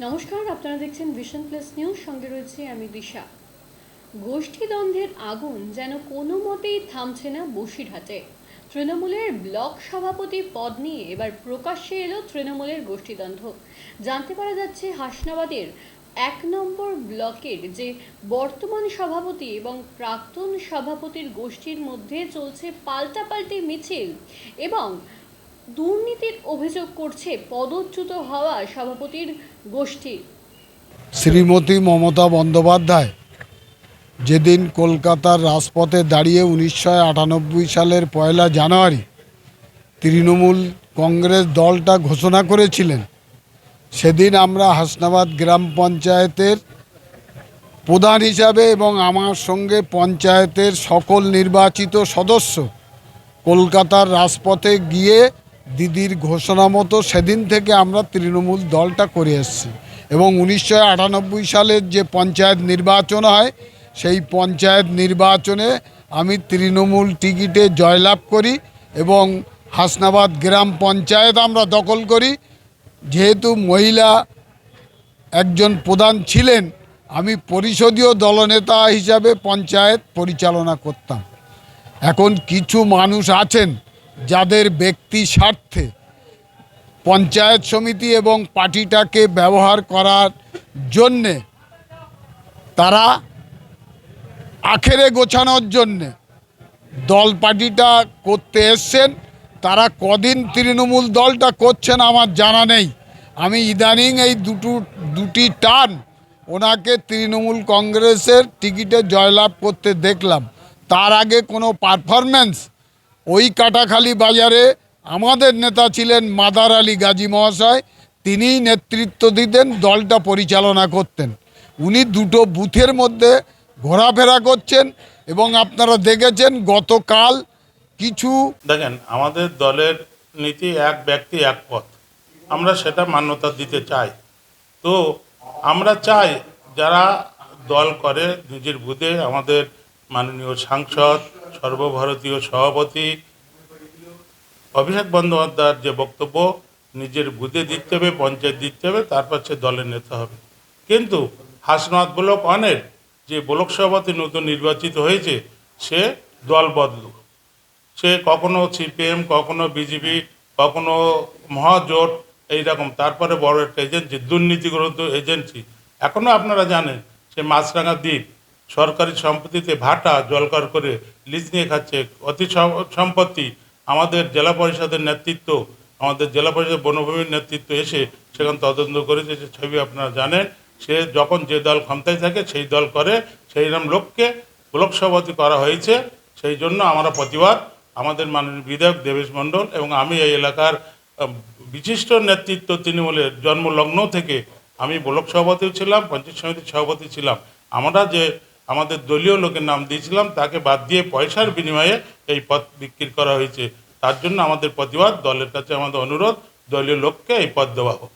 নমস্কার, আপনারা দেখছেন ভিশন প্লাস নিউজ। সঙ্গে রয়েছে আমি দিশা। গোষ্ঠীদ্বন্দ্বের আগুন যেন কোনো মতেই থামছে না বসিরহাটে। তৃণমূলের ব্লক সভাপতি পদ নিয়ে এবার প্রকাশ্যে এলো তৃণমূলের গোষ্ঠীদ্বন্দ্ব। জানতে পারা যাচ্ছে হাসনাবাদের 1 নম্বর ব্লকের যে বর্তমান সভাপতি এবং প্রাক্তন সভাপতির গোষ্ঠীর মধ্যে চলছে পাল্টাপাল্টি মিছিল এবং দুর্নীতির অভিযোগ করছে পদচ্যুত হওয়া সভাপতির গোষ্ঠী। শ্রীমতী মমতা বন্দ্যোপাধ্যায় যেদিন কলকাতার রাজপথে দাঁড়িয়ে 1998 সালের 1 জানুয়ারি তৃণমূল কংগ্রেস দলটা ঘোষণা করেছিলেন, সেদিন আমরা হাসনাবাদ গ্রাম পঞ্চায়েতের প্রধান হিসাবে এবং আমার সঙ্গে পঞ্চায়েতের সকল নির্বাচিত সদস্য কলকাতার রাজপথে গিয়ে দিদির ঘোষণা মতো সেদিন থেকে আমরা তৃণমূল দলটা করে এসেছি। এবং 1998 সালের যে পঞ্চায়েত নির্বাচন হয়, সেই পঞ্চায়েত নির্বাচনে আমি তৃণমূল টিকিটে জয়লাভ করি এবং হাসনাবাদ গ্রাম পঞ্চায়েত আমরা দখল করি। যেহেতু মহিলা একজন প্রধান ছিলেন, আমি পরিষদীয় দলনেতা হিসাবে পঞ্চায়েত পরিচালনা করতাম। এখন কিছু মানুষ আছেন যাদের ব্যক্তি স্বার্থে পঞ্চায়েত সমিতি এবং পার্টিটাকে ব্যবহার করার জন্যে, তারা আখেরে গোছানোর জন্যে দল পার্টিটা করতে এসছেন। তারা কদিন তৃণমূল দলটা করছেন আমার জানা নেই। আমি ইদানিং এই দুটি টার্ন ওনাকে তৃণমূল কংগ্রেসের টিকিটে জয়লাভ করতে দেখলাম। তার আগে কোনো পারফরম্যান্স ওই কাটাখালি বাজারে আমাদের নেতা ছিলেন মাদার আলী গাজী মহাশয়, তিনিই নেতৃত্ব দিতেন, দলটা পরিচালনা করতেন। উনি দুটো বুথের মধ্যে ঘোরাফেরা করছেন এবং আপনারা দেখেছেন গতকাল কিছু। দেখেন, আমাদের দলের নীতি এক ব্যক্তি এক পথ, আমরা সেটা মান্যতা দিতে চাই। তো আমরা চাই যারা দল করে নিজের বুথে, আমাদের মাননীয় সাংসদ সর্বভারতীয় সভাপতি অভিষেক বন্দ্যোপাধ্যায়ের যে বক্তব্য, নিজের বুথে দিতে হবে, পঞ্চায়েত দিতে হবে, তারপর সে দলের নেতা হবে। কিন্তু হাসনাবাদ ব্লক অনেক যে ব্লক সভাপতি নতুন নির্বাচিত হয়েছে, সে দল বদলু, সে কখনো সিপিএম, কখনো বিজেপি, কখনো মহাজোট, এইরকম। তারপরে বড় একটা এজেন্সি, দুর্নীতিগ্রস্ত এজেন্সি। এখনও আপনারা জানেন সে মাছরাঙা দ্বীপ সরকারি সম্পত্তিতে ভাটা জলকর করে লিজ নিয়ে খাচ্ছে। অতি সম্পত্তি আমাদের জেলা পরিষদের নেতৃত্ব, আমাদের জেলা পরিষদের বনভূমির নেতৃত্ব এসে সেখানে তদন্ত করেছে, সে ছবি আপনারা জানেন। সে যখন যে দল ক্ষমতায় থাকে সেই দল করে, সেই রকম লোককে ব্লক সভাপতি করা হয়েছে। সেই জন্য আমরা প্রতিবাদ, আমাদের মাননীয় বিধায়ক দেবেশ মণ্ডল এবং আমি এই এলাকার বিশিষ্ট নেতৃত্ব তৃণমূলের জন্মলগ্ন থেকে আমি ব্লক সভাপতিও ছিলাম, পঞ্চায়েত সমিতির সভাপতি ছিলাম। আমরা যে আমাদের দলীয় লোকের নাম দিয়েছিলাম তাকে বাদ দিয়ে পয়সার বিনিময়ে এই পদ বিক্রি করা হয়েছে। তার জন্য আমাদের প্রতিবাদ, দলের কাছে আমাদের অনুরোধ, দলীয় লোককে এই পদ দেওয়া হোক।